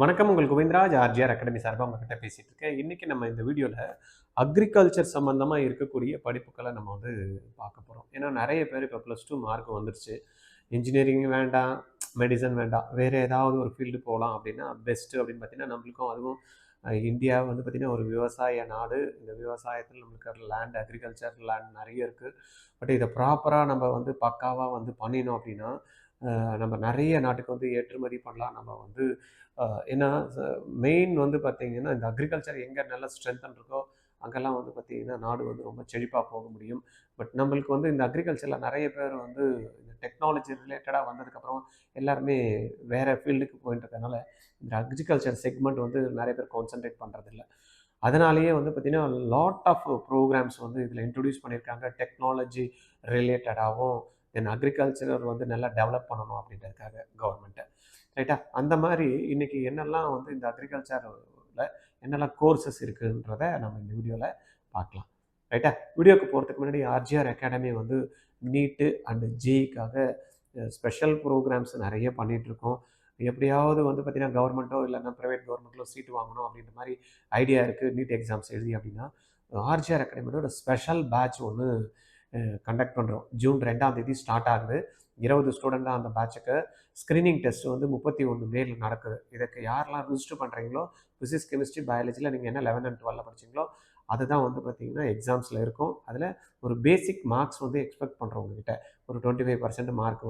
வணக்கம். உங்கள் Govindaraj RGR academy சார்பாக உங்ககிட்ட பேசிட்டு இருக்கேன். இன்னைக்கு நம்ம இந்த வீடியோவில் அக்ரிகல்ச்சர் சம்மந்தமாக இருக்கக்கூடிய படிப்புகளை நம்ம பார்க்க போகிறோம். ஏன்னா நிறைய பேர் இப்போ +2 மார்க் வந்துருச்சு. இன்ஜினியரிங் வேண்டாம், மெடிசன் வேண்டாம், வேறு ஏதாவது ஒரு ஃபீல்டு போகலாம் அப்படின்னா பெஸ்ட்டு அப்படின்னு பார்த்தீங்கன்னா நம்மளுக்கும் அதுவும் இந்தியா பார்த்திங்கன்னா ஒரு விவசாய நாடு. இந்த விவசாயத்தில் நம்மளுக்கு லேண்ட், அக்ரிகல்ச்சர் லேண்ட் நிறைய இருக்குது. பட் இதை ப்ராப்பராக நம்ம பக்காவாக பண்ணினோம் அப்படின்னா நம்ம நிறைய நாட்டுக்கு ஏற்றுமதி பண்ணலாம். நம்ம ஏன்னா மெயின் பார்த்திங்கன்னா இந்த அக்ரிகல்ச்சர் எங்கே நல்லா ஸ்ட்ரென்தன் இருக்கோ அங்கெல்லாம் பார்த்திங்கன்னா நாடு ரொம்ப செழிப்பாக போக முடியும். பட் நம்மளுக்கு இந்த அக்ரிகல்ச்சரில் நிறைய பேர் இந்த டெக்னாலஜி ரிலேட்டடாக வந்ததுக்கப்புறம் எல்லாருமே வேறு ஃபீல்டுக்கு போயிட்டுருக்கனால இந்த அக்ரிகல்ச்சர் செக்மெண்ட் நிறைய பேர் கான்சன்ட்ரேட் பண்ணுறதில்ல. அதனாலேயே பார்த்திங்கன்னா லாட் ஆஃப் ப்ரோக்ராம்ஸ் இதில் இன்ட்ரடியூஸ் பண்ணியிருக்காங்க. டெக்னாலஜி ரிலேட்டடாகவும் தென் அக்ரிகல்ச்சர் நல்லா டெவலப் பண்ணணும் அப்படின்றதுக்காக கவர்மெண்ட்டை. ரைட்டா? அந்த மாதிரி இன்றைக்கி என்னெல்லாம் இந்த அக்ரிகல்ச்சரில் என்னெல்லாம் கோர்சஸ் இருக்குன்றத நம்ம இந்த வீடியோவில் பார்க்கலாம். ரைட்டா? வீடியோக்கு போகிறதுக்கு முன்னாடி ஆர்ஜிஆர் அகாடமி நீட்டு அண்டு ஜேஇக்காக ஸ்பெஷல் ப்ரோக்ராம்ஸ் நிறைய பண்ணிகிட்ருக்கோம். எப்படியாவது பார்த்திங்கன்னா கவர்மெண்ட்டோ இல்லைன்னா ப்ரைவேட் கவர்மெண்ட்டில் சீட்டு வாங்கணும் அப்படின்ற மாதிரி ஐடியா இருக்குது. நீட் எக்ஸாம்ஸ் எழுதி அப்படின்னா ஆர்ஜிஆர் அகாடமியோட ஸ்பெஷல் பேட்ச் ஒன்று கண்டக்ட் பண்ணுறோம். ஜூன் 2 ஸ்டார்ட் ஆகுது. 20 ஸ்டூடெண்ட் தான் அந்த பேட்சுக்கு. ஸ்க்ரீனிங் டெஸ்ட் 31 மேல நடக்குது. இதுக்கு யாரெல்லாம் ரிஜிஸ்டர் பண்ணுறீங்களோ ஃபிசிக்ஸ், கெமிஸ்ட்ரி, பயாலஜியில் நீங்கள் என்ன 11 அண்ட் 12 படிச்சிங்களோ அதுதான் பார்த்திங்கன்னா எக்ஸாம்ஸில் இருக்கும். அதில் ஒரு பேசிக் மார்க்ஸ் எக்ஸ்பெக்ட் பண்ணுறோம். உங்ககிட்ட ஒரு 25% மார்க்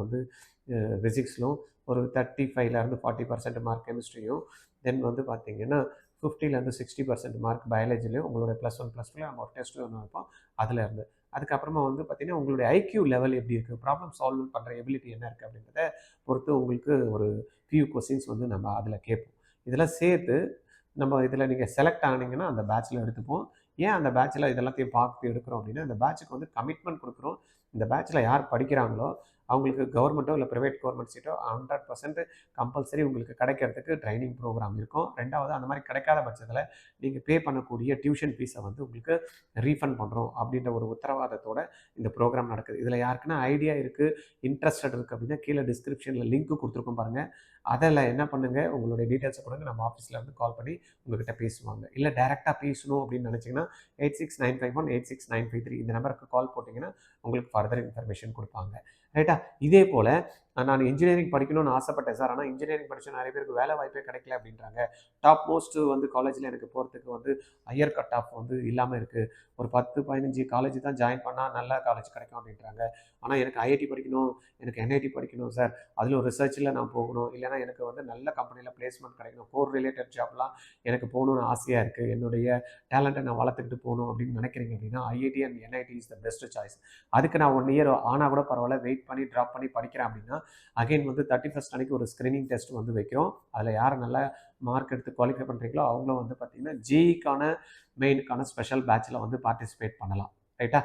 ஃபிசிக்ஸ்லும், ஒரு 35லேருந்து 40% மார்க் கெமிஸ்ட்ரியும், தென் பார்த்திங்கன்னா 50லேருந்து 60% மார்க் பயாலஜிலையும் உங்களுடைய +1 +2 நம்ம ஒரு டெஸ்ட் ஒன்று வைப்போம். அதில் இருந்து அதுக்கப்புறமா பார்த்திங்கன்னா உங்களுடைய ஐக்யூ லெவல் எப்படி இருக்குது, ப்ராப்ளம் சால்வ் பண்ணுற எபிலிட்டி என்ன இருக்குது அப்படின்றத பொறுத்து உங்களுக்கு ஒரு ஃபியூ கொஸ்டின்ஸ் நம்ம அதில் கேட்போம். இதெல்லாம் சேர்த்து நம்ம இதில் நீங்கள் செலக்ட் ஆனீங்கன்னா அந்த பேட்சில் எடுத்துப்போம். ஏன் அந்த பேட்சில் இதெல்லாத்தையும் பார்த்து எடுக்கிறோம் அப்படின்னா இந்த பேட்சுக்கு கமிட்மெண்ட் கொடுக்குறோம். இந்த பேட்சில் யார் படிக்கிறாங்களோ அவங்களுக்கு கவர்மெண்ட்டோ இல்லை ப்ரைவேட் கவர்மெண்ட் சீட்டோ 100% கம்பல்சரி உங்களுக்கு கிடைக்கிறதுக்கு ட்ரைனிங் ப்ரோக்ராம் இருக்கும். ரெண்டாவது அந்த மாதிரி கிடைக்காத பட்சத்தில் நீங்கள் பே பண்ணக்கூடிய டியூஷன் ஃபீஸை உங்களுக்கு ரீஃபண்ட் பண்ணுறோம் அப்படின்ற ஒரு உத்தரவாதத்தோடு இந்த ப்ரோக்ராம் நடக்குது. இதில் யாருக்குன்னா ஐடியா இருக்குது, இன்ட்ரெஸ்டட் இருக்குது அப்படின்னா கீழே டிஸ்கிரிப்ஷனில் லிங்க்கு கொடுத்துருக்கோம் பாருங்கள். அதில் என்ன பண்ணுங்கள், உங்களுடைய டீட்டெயில்ஸை கொடுங்க. நம்ம ஆஃபீஸில் கால் பண்ணி உங்கள்கிட்ட பேசுவாங்க. இல்லை டேரெக்டாக பேசணும் அப்படின்னு நினச்சிங்கன்னா 8695186953 இந்த நம்பருக்கு கால் போட்டிங்கன்னா உங்களுக்கு ஃபர்தர் இன்ஃபர்மேஷன் கொடுப்பாங்க. ரைட்டா? இதே போல் நான் இன்ஜினியரிங் படிக்கணும்னு ஆசைப்பட்டேன் சார், ஆனால் இன்ஜினியரிங் படித்த நிறைய பேருக்கு வேலை வாய்ப்பே கிடைக்கல அப்படின்றாங்க. டாப் மோஸ்ட்டு காலேஜில் எனக்கு போகிறதுக்கு ஹையர் கட் ஆஃப் இல்லாமல் இருக்குது. ஒரு 10-15 காலேஜ் தான் ஜாயின் பண்ணால் நல்ல காலேஜ் கிடைக்கும் அப்படின்றாங்க. ஆனால் எனக்கு ஐஐடி படிக்கணும், எனக்கு என்ஐடி படிக்கணும் சார், அதில் ஒரு ரிசர்ச்சில் நான் போகணும், இல்லைனா எனக்கு நல்ல கம்பெனியில் பிளேஸ்மெண்ட் கிடைக்கணும், கோர் ரிலேட்டட் ஜாப்லாம் எனக்கு போகணுன்னு ஆசையாக இருக்குது, என்னுடைய டேலண்ட்டை நான் வளர்த்துக்கிட்டு போகணும் அப்படின்னு நினைக்கிறீங்க அப்படின்னா IIT and NIT is the best choice. அதுக்கு நான் 1 இயர் ஆனால் கூட பரவாயில்ல, வெயிட் பண்ணி ட்ராப் பண்ணி படிக்கிறேன் அப்படின்னா அகைன் 31st அன்றைக்கி ஒரு ஸ்க்ரீனிங் டெஸ்ட் வைக்கிறோம். அதில் யார் நல்லா மார்க் எடுத்து குவாலிஃபை பண்ணுறீங்களோ அவங்களும் பார்த்திங்கன்னா ஜேஇக்கான மெயினுக்கான ஸ்பெஷல் பேட்சில் பார்ட்டிசிபேட் பண்ணலாம். ரைட்டா?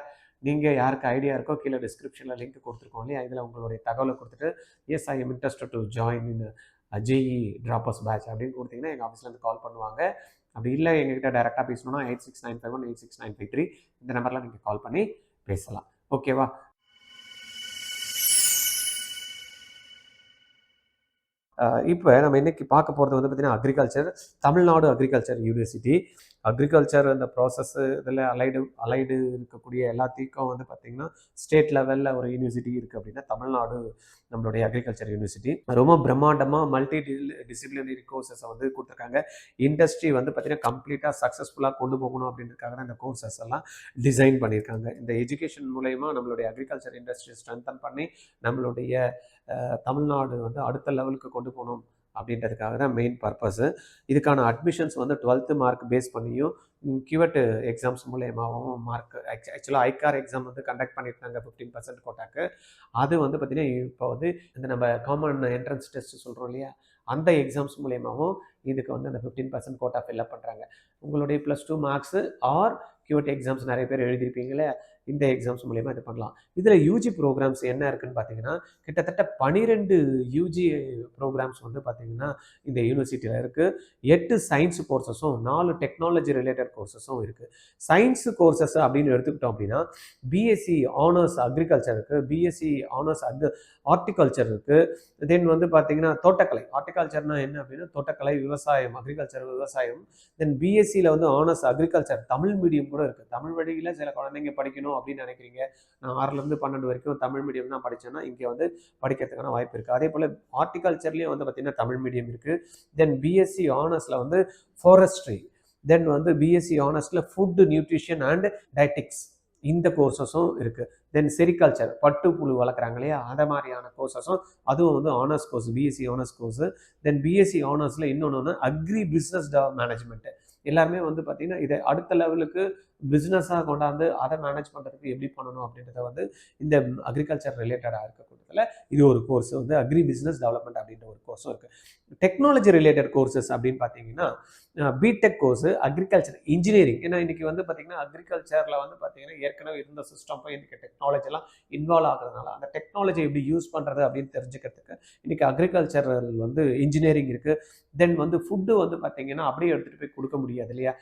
நீங்கள் யாருக்கு ஐடியா இருக்கோ கீழே டிஸ்கிரிப்ஷனில் லிங்க் கொடுத்துருக்கோம் இல்லையா, இதில் உங்களுடைய தகவலை கொடுத்துட்டு yes I am interested to join in JEE droppers batch அப்படின்னு கொடுத்தீங்கன்னா எங்கள் ஆஃபீஸ்லேருந்து கால் பண்ணுவாங்க. அப்படி இல்லை எங்ககிட்ட டைரெக்டாக பேசணும்னா 8695186953 இந்த நம்பரில் நீங்கள் கால் பண்ணி பேசலாம். ஓகேவா? இப்போ நம்ம இன்றைக்கி பார்க்க போகிறது பார்த்திங்கன்னா agriculture, Tamil Nadu agriculture university. Agriculture அந்த ப்ராசஸ்ஸு இதில் அலைடு இருக்கக்கூடிய எல்லாத்துக்கும் பார்த்திங்கன்னா ஸ்டேட் லெவலில் ஒரு யூனிவர்சிட்டி இருக்குது அப்படின்னா தமிழ்நாடு நம்மளுடைய அக்ரிகல்ச்சர் யூனிவர்சிட்டி. ரொம்ப பிரம்மாண்டமாக மல்டி டிசிப்ளினரி கோர்சஸை கொடுத்துருக்காங்க. இண்டஸ்ட்ரி பார்த்திங்கன்னா கம்ப்ளீட்டாக சக்ஸஸ்ஃபுல்லாக கொண்டு போகணும் அப்படின்றதுக்காக தான் இந்த கோர்சஸ் எல்லாம் டிசைன் பண்ணியிருக்காங்க. இந்த எஜுகேஷன் மூலயமா நம்மளுடைய அக்ரிகல்ச்சர் இண்டஸ்ட்ரியை ஸ்ட்ரென்தன் பண்ணி நம்மளுடைய தமிழ்நாடு அடுத்த லெவலுக்கு கொண்டு போகணும் அப்படின்றதுக்காக தான் மெயின் பர்பஸு. இதுக்கான அட்மிஷன்ஸ் 12th மார்க் பேஸ் பண்ணியும் கியூவட் எக்ஸாம்ஸ் மூலயமாவும் மார்க் ஆக்சுவலாக ஐகார் எக்ஸாம் கண்டக்ட் பண்ணியிருக்காங்க 15% கோட்டாக்கு. அது பார்த்திங்கன்னா இப்போ இந்த நம்ம காமன் என்ட்ரன்ஸ் டெஸ்ட் சொல்கிறோம் இல்லையா, அந்த எக்ஸாம்ஸ் மூலயமாவும் இதுக்கு அந்த 15% கோட்டா ஃபில்அப் பண்ணுறாங்க. உங்களுடைய +2 மார்க்ஸு ஆர் QT எக்ஸாம்ஸ் நிறைய பேர் எழுதியிருப்பீங்களே, இந்த எக்ஸாம்ஸ் மூலியமாக இது பண்ணலாம். இதில் யூஜி ப்ரோக்ராம்ஸ் என்ன இருக்குன்னு பார்த்தீங்கன்னா, கிட்டத்தட்ட 12 யூஜி ப்ரோக்ராம்ஸ் வந்து பார்த்தீங்கன்னா இந்த யூனிவர்சிட்டியில் இருக்குது. 8 சயின்ஸ் கோர்சஸும் 4 டெக்னாலஜி ரிலேட்டட் கோர்சஸும் இருக்குது. சயின்ஸ் கோர்சஸ் அப்படின்னு எடுத்துக்கிட்டோம் அப்படின்னா பிஎஸ்சி ஆனர்ஸ் அக்ரிகல்ச்சர் இருக்குது, பிஎஸ்சி ஆனர்ஸ் ஹார்டிகல்ச்சர் இருக்குது. தென் வந்து பார்த்தீங்கன்னா தோட்டக்கலை, ஹார்டிகல்ச்சர்னா என்ன அப்படின்னா தோட்டக்கலை, விவசாயம், அக்ரிகல்ச்சர் விவசாயம். தென் பிஎஸ்சியில் வந்து ஆனர்ஸ் அக்ரிகல்ச்சர், தமிழ் மீடியம் கூட இருக்குது. தமிழ் வழியில் சில குழந்தைங்க படிக்கணும் அப்படின்னு நினைக்கிறீங்க, நான் 6லேருந்து 12 வரைக்கும் தமிழ் மீடியம் தான் படித்தேன்னா இங்கே வந்து படிக்கிறதுக்கான வாய்ப்பு இருக்குது. அதே போல் ஹார்டிகல்ச்சர்லேயும் வந்து பார்த்திங்கன்னா தமிழ் மீடியம் இருக்குது. தென் பிஎஸ்சி ஆனர்ஸில் வந்து ஃபாரஸ்ட்ரி, தென் வந்து பிஎஸ்சி ஆனர்ஸில் ஃபுட் நியூட்ரிஷன் அண்ட் டயட்டிக்ஸ் இந்த கோர்சஸும் இருக்குது. தென் செரிகல்ச்சர், பட்டு புழு வளர்க்குறாங்க இல்லையா, அந்த மாதிரியான கோர்சஸும் அதுவும் வந்து honours course, BSc honours course. Then BSc ஆனர்ஸில் இன்னொன்று அக்ரி பிஸ்னஸ் மேனேஜ்மெண்ட்டு. எல்லாருமே வந்து பார்த்திங்கன்னா இதை அடுத்த லெவலுக்கு பிஸ்னஸாக கொண்டாந்து அதை மேனேஜ் பண்ணுறதுக்கு எப்படி பண்ணணும் அப்படின்றத வந்து இந்த அக்ரிகல்ச்சர் ரிலேட்டடாக இருக்கக்கூடியதில் இது ஒரு கோர்ஸ் வந்து அக்ரி பிஸ்னஸ் டெவலப்மெண்ட் அப்படின்ற ஒரு கோர்ஸும் இருக்குது. டெக்னாலஜி ரிலேட்டட் கோர்சஸ் அப்படின்னு பார்த்தீங்கன்னா பிடெக் கோர்ஸு அக்ரிகல்ச்சர் இன்ஜினியரிங். ஏன்னா இன்றைக்கி வந்து பார்த்திங்கன்னா அக்ரிகல்ச்சரில் வந்து பார்த்திங்கன்னா ஏற்கனவே இருந்த சிஸ்டம் போய் இன்றைக்கி டெக்னாலஜிலாம் இன்வால்வ் ஆகுறதுனால அந்த டெக்னாலஜி எப்படி யூஸ் பண்ணுறது அப்படின்னு தெரிஞ்சுக்கிறதுக்கு இன்றைக்கி அக்ரிகல்ச்சரல் வந்து இன்ஜினியரிங் இருக்குது. தென் வந்து ஃபுட்டு வந்து பார்த்திங்கன்னா அப்படியே எடுத்துகிட்டு போய் கொடுக்க முடியாது இல்லையா,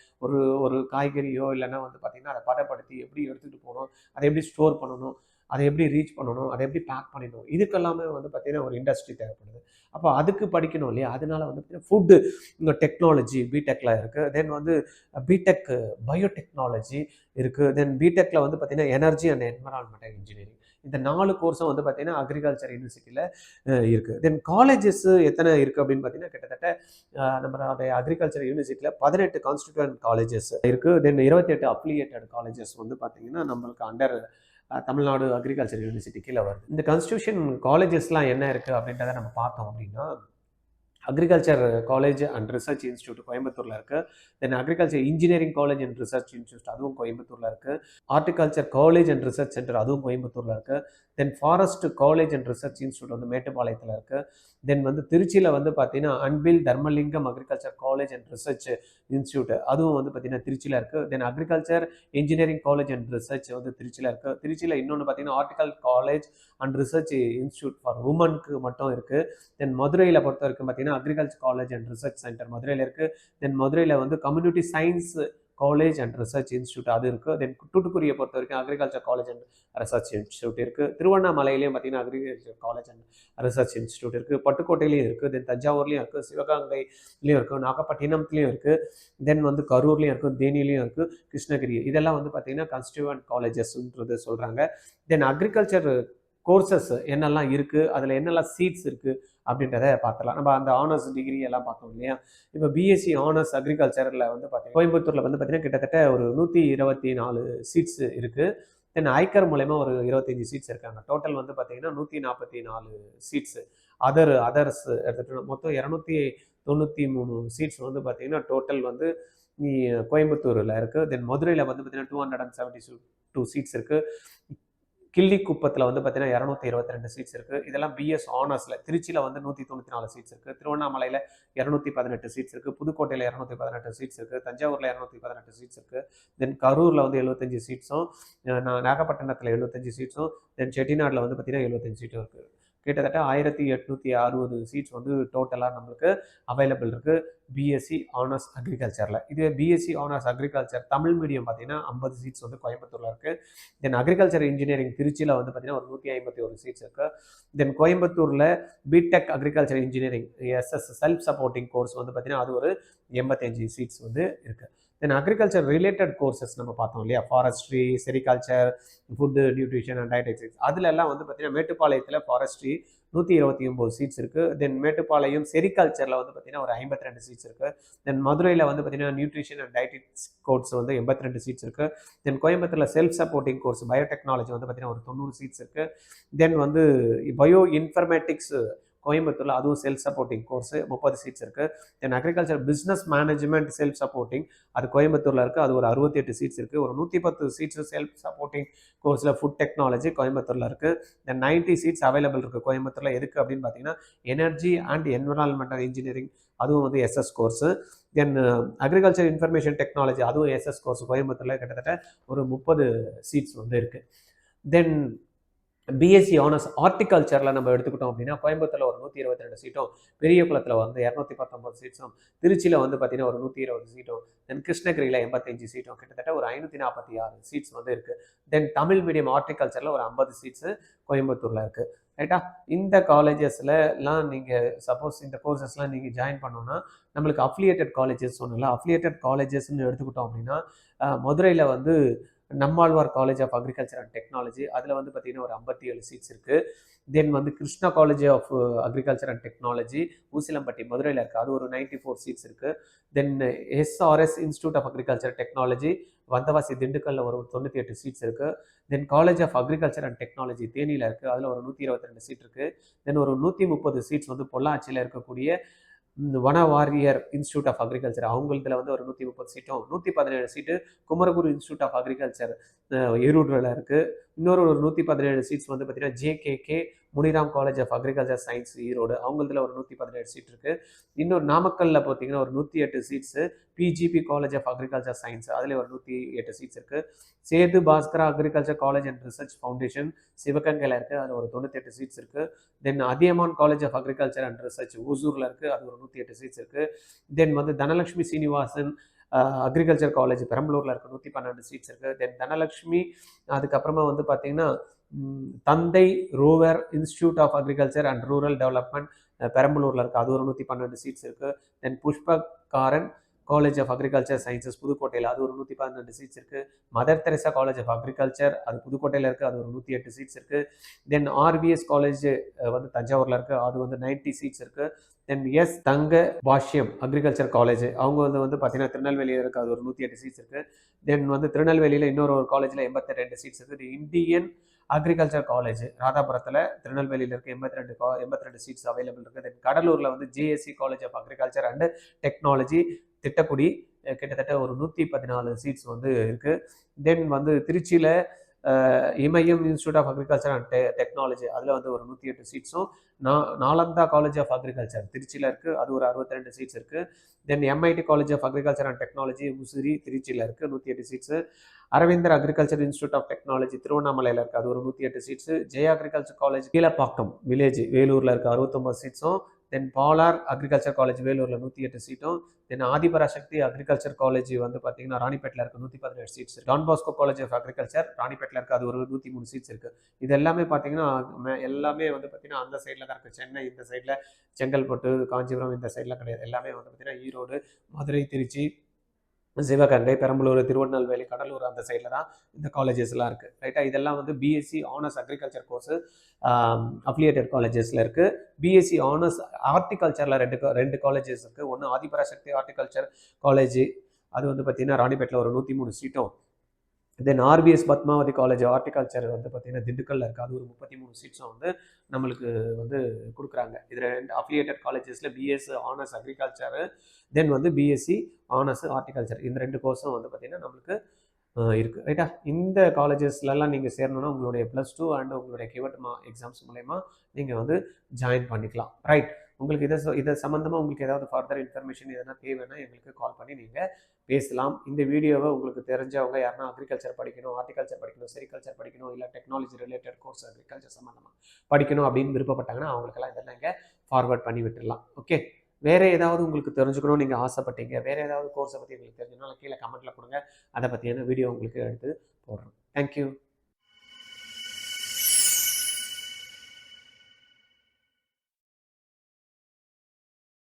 ஒரு காய்கறியோ இல்லைன்னா வந்து பார்த்திங்கன்னா அதை பதப்படுத்தி எப்படி எடுத்துகிட்டு போகணும், அதை எப்படி ஸ்டோர் பண்ணணும், அதை எப்படி ரீச் பண்ணணும், அதை எப்படி பேக் பண்ணிடணும், இதுக்கெல்லாமே வந்து பார்த்திங்கன்னா ஒரு இண்டஸ்ட்ரி தேவைப்படுது. அப்போ அதுக்கு படிக்கணும் இல்லையா, அதனால வந்து பார்த்திங்கன்னா ஃபுட்டு இந்த டெக்னாலஜி பிடெக்கில் இருக்குது. தென் வந்து பிடெக் பயோடெக்னாலஜி இருக்குது. தென் பிடெக்கில் வந்து பார்த்திங்கன்னா எனர்ஜி அண்ட் என்விரான்மெண்டல் இன்ஜினியரிங். இந்த 4 கோர்ஸும் வந்து பார்த்திங்கன்னா அக்ரிகல்ச்சர் யூனிவர்சிட்டியில் இருக்குது. தென் காலேஜஸ் எத்தனை இருக்குது அப்படின்னு பார்த்திங்கன்னா கிட்டத்தட்ட நம்மளுடைய அக்ரிகல்ச்சர் யூனிவர்சிட்டியில் 18 கான்ஸ்டிடியூவன்ட் காலேஜஸ் இருக்குது. தென் 28 அஃபிலியேட்டட் காலேஜஸ் வந்து பார்த்திங்கன்னா நம்மளுக்கு அண்டர் தமிழ்நாடு அக்ரிகல்ச்சர் யூனிவர்சிட்டி கீழே வருது. இந்த கான்ஸ்டியூஷன் காலேஜஸ்லாம் என்ன இருக்குது அப்படின்றத நம்ம பார்த்தோம் அப்படின்னா agriculture college and research institute கோயம்புத்தூரில் இருக்குது. Then agriculture engineering college and research institute அதுவும் கோயம்புத்தூரில் இருக்குது. Horticulture college and research centre அதுவும் கோயம்புத்தூரில் இருக்குது. Then forest college and research institute வந்து மேட்டுப்பாளையத்தில் இருக்குது. தென் வந்து திருச்சியில் வந்து பார்த்தீங்கன்னா Anbil Dharmalingam agriculture college and research institute அதுவும் வந்து பார்த்தீங்கன்னா திருச்சியில் இருக்குது. Then agriculture engineering college and research வந்து திருச்சியில் இருக்குது. திருச்சியில் இன்னொன்று பார்த்தீங்கன்னா horticulture college and research institute for உமனுக்கு மட்டும் இருக்குது. தென் மதுரையில் பொறுத்த வரைக்கும் பார்த்தீங்கன்னா agriculture college and research centre மதுரையில் இருக்குது. தென் மதுரையில் வந்து community science college and research institute அது இருக்குது. தென் தூத்துக்குடியை பொறுத்த வரைக்கும் agriculture college and research institute இருக்குது. திருவண்ணாமலையிலையும் பார்த்தீங்கன்னா agriculture college and research institute இருக்குது. பட்டுக்கோட்டையிலையும் இருக்குது. தென் தஞ்சாவூர்லேயும் இருக்குது, சிவகங்கைலையும் இருக்குது, நாகப்பட்டினத்துலேயும் இருக்குது. தென் வந்து கரூர்லேயும் இருக்குது, தேனிலையும் இருக்குது, கிருஷ்ணகிரி இதெல்லாம் வந்து பார்த்தீங்கன்னா கான்ஸ்டிடியூவன்ட் காலேஜஸ்ன்றது சொல்கிறாங்க. தென் அக்ரிகல்ச்சர் கோர்சஸ் என்னெல்லாம் இருக்குது, அதில் என்னெல்லாம் சீட்ஸ் இருக்குது அப்படின்றத பார்த்துலாம். நம்ம அந்த ஆனர்ஸ் டிகிரி எல்லாம் பார்த்தோம் இல்லையா. இப்போ பிஎஸ்சி ஆனர்ஸ் அக்ரிகல்ச்சரில் வந்து பார்த்தீங்கன்னா கோயம்புத்தூரில் வந்து பார்த்தீங்கன்னா கிட்டத்தட்ட ஒரு 124 சீட்ஸ் இருக்குது. தென் ஐக்கர் மூலயமா ஒரு 25 சீட்ஸ் இருக்காங்க. டோட்டல் வந்து பார்த்தீங்கன்னா 144 சீட்ஸ். அதர்ஸ் எடுத்துகிட்டு மொத்தம் 293 சீட்ஸ் வந்து பார்த்தீங்கன்னா டோட்டல் வந்து கோயம்புத்தூரில் இருக்குது. தென் மதுரையில் வந்து பார்த்தீங்கன்னா 272 சீட்ஸ் இருக்குது. கிள்ளிக்குப்பத்தில் வந்து பார்த்தீங்கன்னா 222 சீட்ஸ் இருக்குது. இதெல்லாம் பிஎஸ் ஆனர்ஸில். திருச்சியில் வந்து 194 சீட்ஸ் இருக்குது. திருவண்ணாமலையில் 218 சீட்ஸ் இருக்குது. புதுக்கோட்டையில் 218 சீட்ஸ் இருக்குது. தஞ்சாவூரில் 218 சீட்ஸ் இருக்குது. தென் கரூரில் வந்து 75 சீட்ஸும், நாகப்பட்டினத்தில் 75 சீட்ஸும், தென் செட்டிநாட்டில் வந்து பார்த்தீங்கன்னா 75 சீட்டும் இருக்குது. கிட்டத்தட்ட 1860 சீட்ஸ் வந்து டோட்டலாக நம்மளுக்கு அவைலபிள் இருக்குது பிஎஸ்சி ஆனர்ஸ் அக்ரிகல்ச்சரில். இதுவே BSc honours agriculture Tamil medium பார்த்தீங்கன்னா 50 சீட்ஸ் வந்து கோயம்புத்தூரில் இருக்குது. தென் அக்ரிகல்ச்சர் இன்ஜினியரிங் திருச்சியில் வந்து பார்த்தீங்கன்னா ஒரு 151 சீட்ஸ் இருக்குது. தென் கோயம்புத்தூரில் BTech agriculture engineering SS self supporting course வந்து பார்த்தீங்கன்னா அது ஒரு 85 சீட்ஸ் வந்து இருக்குது. தென் அக்ரிகல்ச்சர் ரிலேட்டட் கோர்சஸ் நம்ம பார்த்தோம் இல்லையா, forestry, sericulture, food nutrition and dietetics அதுலெல்லாம் வந்து பார்த்தீங்கன்னா மேட்டுப்பாளையத்தில் ஃபாரஸ்ட்ரி 129 சீட்ஸ் இருக்குது. தென் மேட்டுப்பாளையம் செரிகல்ச்சரில் வந்து பார்த்தீங்கன்னா ஒரு 52 சீட்ஸ் இருக்குது. தென் மதுரையில் வந்து பார்த்தீங்கன்னா நியூட்ரிஷன் அண்ட் டயட்டிக்ஸ் கோர்ஸ் வந்து 82 சீட்ஸ் இருக்குது. தென் கோயம்புத்தூரில் செல்ஃப் சப்போர்ட்டிங் கோர்ஸ் பயோடெக்னாலஜி வந்து பார்த்தீங்கன்னா ஒரு 90 சீட்ஸ் இருக்குது. தென் வந்து பயோ இன்ஃபர்மேட்டிக்ஸ் கோயம்புத்தூரில் அதுவும் செல்ஃப் சப்போர்ட்டிங் கோர்ஸ் 30 சீட்ஸ் இருக்குது. Then agriculture business management self supporting அது கோயம்புத்தூரில் இருக்குது, அது ஒரு 68 சீட்ஸ் இருக்குது. ஒரு 110 சீட்ஸ் செல்ஃப் சப்போர்ட்டிங் கோர்ஸில் ஃபுட் டெக்னாலஜி கோயம்புத்தூரில் இருக்குது. தென் 90 சீட்ஸ் அவைலபிள் இருக்குது கோயம்புத்தூரில். எதுக்கு அப்படின்னு பார்த்தீங்கன்னா எனர்ஜி அண்ட் என்விரான்மெண்டல் இன்ஜினியரிங் அதுவும் வந்து எஸ்எஸ் கோர்ஸு. தென் அக்ரிகல்ச்சர் இன்ஃபர்மேஷன் டெக்னாலஜி, அதுவும் எஸ்எஸ் கோர்ஸ். கோயம்புத்தூரில் கிட்டத்தட்ட ஒரு 30 சீட்ஸ் வந்து இருக்குது. தென் பிஎஸ்சி ஆனர்ஸ் ஹார்டிகல்ச்சரில் நம்ம எடுத்துக்கிட்டோம் அப்படின்னா கோயம்புத்தூரில் ஒரு 122 சீட்டும், பெரியகுளத்தில் வந்து 219 சீட்ஸும், திருச்சியில் வந்து பார்த்தீங்கன்னா ஒரு 120 சீட்டும், தென் கிருஷ்ணகிரியில் 85 சீட்டும், கிட்டத்தட்ட ஒரு 546 சீட்ஸ் வந்து இருக்குது. தென் தமிழ் மீடியம் ஹார்டிகல்ச்சரில் ஒரு 50 சீட்ஸு கோயம்புத்தூரில் இருக்குது. ரைட்டா? இந்த காலேஜஸ்லாம் நீங்கள் சப்போஸ் இந்த கோர்சஸ்லாம் நீங்கள் ஜாயின் பண்ணோன்னா நம்மளுக்கு அஃபிலியேட்டட் காலேஜஸ் சொன்னல, அஃபிலியேட்டட் காலேஜஸ்ன்னு எடுத்துக்கிட்டோம் அப்படின்னா மதுரையில் வந்து Nammalvar college of agriculture and technology, அதில் வந்து பார்த்தீங்கன்னா ஒரு 57 சீட்ஸ் இருக்குது. தென் வந்து Krishna college of agriculture and technology Usilampatti மதுரையில் இருக்குது, அது ஒரு 94 சீட்ஸ் இருக்குது. Then SRS institute of agriculture technology Vandavasi திண்டுக்கல்லில் ஒரு 98 சீட்ஸ் இருக்குது. Then college of agriculture and technology தேனியில் இருக்குது, அதில் ஒரு 122 சீட் இருக்குது. தென் ஒரு 130 சீட்ஸ் வந்து பொள்ளாச்சியில் இருக்கக்கூடிய Vanavarayar institute of agriculture, அவங்களதுல வந்து ஒரு 130 சீட்டும், 117 seat Kumaraguru institute of agriculture ஈரோடுல இருக்குது. இன்னொரு ஒரு 117 சீட்ஸ் வந்து பார்த்தீங்கன்னா JKK Muniram college of agriculture science Erode, அவங்களதுல ஒரு 117 சீட் இருக்குது. இன்னொரு நாமக்கல்லில் பார்த்தீங்கன்னா ஒரு 108 seats PGP college of agriculture science, அதில் ஒரு 108 சீட்ஸ் இருக்குது. Sethu Bhaskara agriculture college and research foundation சிவகங்கையில் இருக்குது, அதில் ஒரு 98 சீட்ஸ் இருக்குது. தென் Athiyaman college of agriculture and research ஓசூரில் இருக்குது, அது ஒரு 108 சீட்ஸ் இருக்குது. தென் வந்து தனலட்சுமி சீனிவாசன் அக்ரிகல்ச்சர் காலேஜ் பெரம்பலூரில் இருக்குது, 112 சீட்ஸ் இருக்குது. தென் தனலட்சுமி, அதுக்கப்புறமா வந்து பார்த்தீங்கன்னா Thanthai Roever institute of agriculture and rural development பெரம்பலூரில் இருக்குது, அது ஒரு 112 சீட்ஸ் இருக்குது. Then Pushpakaran college of agriculture sciences புதுக்கோட்டையில், அது ஒரு 112 சீட்ஸ் இருக்குது. Mother Teresa college of agriculture, அது புதுக்கோட்டையில் இருக்குது, அது ஒரு 108 சீட்ஸ் இருக்குது. தென் ஆர்பிஎஸ் காலேஜ் வந்து தஞ்சாவூரில் இருக்குது, அது வந்து 90 சீட்ஸ் இருக்குது. தென் எஸ் தங்க பாஷ்யம் அக்ரிகல்ச்சர் காலேஜ், அவங்க வந்து பார்த்தீங்கன்னா திருநெல்வேலியில் இருக்குது, அது ஒரு 108 சீட்ஸ் இருக்குது. தென் வந்து திருநெல்வேலியில் இன்னொரு ஒரு காலேஜில் 82 சீட்ஸ் இருக்குது. இந்தியன் அக்ரிகல்ச்சர் காலேஜ் ராதாபுரத்தில் திருநெல்வேலியில் இருக்குது, 82 சீட்ஸ் அவைலபிள் இருக்குது. தென் கடலூரில் வந்து JSC college of agriculture and technology Tittakudi, கிட்டத்தட்ட ஒரு 114 சீட்ஸ் வந்து இருக்குது. தென் வந்து திருச்சியில் Imayam institute of agriculture and technology, அதில் வந்து ஒரு 108 சீட்ஸும், நாலந்தா காலேஜ் ஆஃப் அக்ரிகல்ச்சர் திருச்சியில் இருக்குது, அது ஒரு 62 சீட்ஸ் இருக்குது. Then MIT college of agriculture and technology Usiri திருச்சியில் இருக்குது, 108 seats. Aravindar agriculture institute of technology திருவண்ணாமலையில் இருக்குது, அது ஒரு 108 seats. Jaya agriculture college Keelapakkam village வேலூரில் இருக்குது, 69 சீட்ஸும். தென் பாலார் அக்ரிகல்ச்சர் காலேஜ் வேலூரில் 108 சீட்டும். தென் ஆதிபராசக்தி அக்ரிகல்ச்சர் காலேஜ் வந்து பார்த்தீங்கன்னா ராணிப்பேட்டில் இருக்குது, 117 seats. Don Bosco college of agriculture ராணிப்பேட்டில் இருக்குது, அது ஒரு 103 சீட்ஸ் இருக்குது. இது எல்லாமே பார்த்தீங்கன்னா எல்லாமே வந்து பார்த்தீங்கன்னா அந்த சைடில் தான் இருக்குது. சென்னை இந்த சைடில், செங்கல்பட்டு காஞ்சிபுரம் இந்த சைடில் கிடையாது. எல்லாமே வந்து பார்த்தீங்கன்னா ஈரோடு மதுரை திருச்சி சிவகங்கை பெரம்பலூர் திருவண்ணாமலை கடலூர் அந்த சைடில் தான் இந்த காலேஜஸ்லாம் இருக்குது. ரைட்டா? இதெல்லாம் வந்து BSc honours agriculture course affiliated காலேஜஸில் இருக்குது. பிஎஸ்சி ஆனர்ஸ் ஹார்டிகல்ச்சரில் ரெண்டு காலேஜஸ் இருக்குது. ஒன்று ஆதிபராசக்தி ஹார்டிகல்ச்சர் காலேஜ், அது வந்து பார்த்தீங்கன்னா ராணிப்பேட்டில் ஒரு 103 சீட்டும். தென் ஆர்பிஎஸ் பத்மாவதி காலேஜ் ஹார்டிகல்ச்சர் வந்து பார்த்தீங்கன்னா திண்டுக்கல்லில் இருக்குது, அது ஒரு 33 சீட்ஸும் வந்து நம்மளுக்கு வந்து கொடுக்குறாங்க. இது ரெண்டு அஃபிலியேட்டட் காலேஜஸில் பிஎஸ்சி ஆனர்ஸ் அக்ரிகல்ச்சரு, தென் வந்து பிஎஸ்சி ஆனர்ஸ் ஹார்டிகல்ச்சர், இந்த ரெண்டு கோர்ஸும் வந்து பார்த்தீங்கன்னா நம்மளுக்கு இருக்குது. ரைட்டா? இந்த காலேஜஸ்லாம் நீங்கள் சேரணுன்னா உங்களுடைய +2 அண்ட் உங்களுடைய கிவட் எக்ஸாம்ஸ் மூலயமா நீங்கள் வந்து ஜாயின் பண்ணிக்கலாம். ரைட்? உங்களுக்கு இதை சம்மந்தமாக உங்களுக்கு ஏதாவது ஃபர்தர் இன்ஃபர்மேஷன் எதனா தேவைன்னா எங்களுக்கு கால் பண்ணி நீங்கள் பேசலாம். இந்த வீடியோவை உங்களுக்கு தெரிஞ்சவங்க யாருன்னா அக்ரிகல்ச்சர் படிக்கணும், ஹார்டிகல்ச்சர் படிக்கணும், செரிகல்ச்சர் படிக்கணும், இல்லை டெக்னாலஜி ரிலேட்டட் கோர்ஸ் அக்ரிகல்ச்சர் சம்மந்தமாக படிக்கணும் அப்படின்னு விருப்பப்பட்டாங்கன்னா அவங்களுக்கெல்லாம் இதெல்லாம் இங்கே ஃபார்வர்ட் பண்ணி விட்டுடலாம். ஓகே? வேறு ஏதாவது உங்களுக்கு தெரிஞ்சுக்கணும் நீங்கள் ஆசைப்பட்டீங்க, வேறு ஏதாவது கோர்ஸை பற்றி உங்களுக்கு தெரிஞ்சுக்கணும், கீழே கமெண்ட்டில் கொடுங்க. அதை பற்றியான வீடியோ உங்களுக்கு எடுத்து போடுறோம். தேங்க்யூ.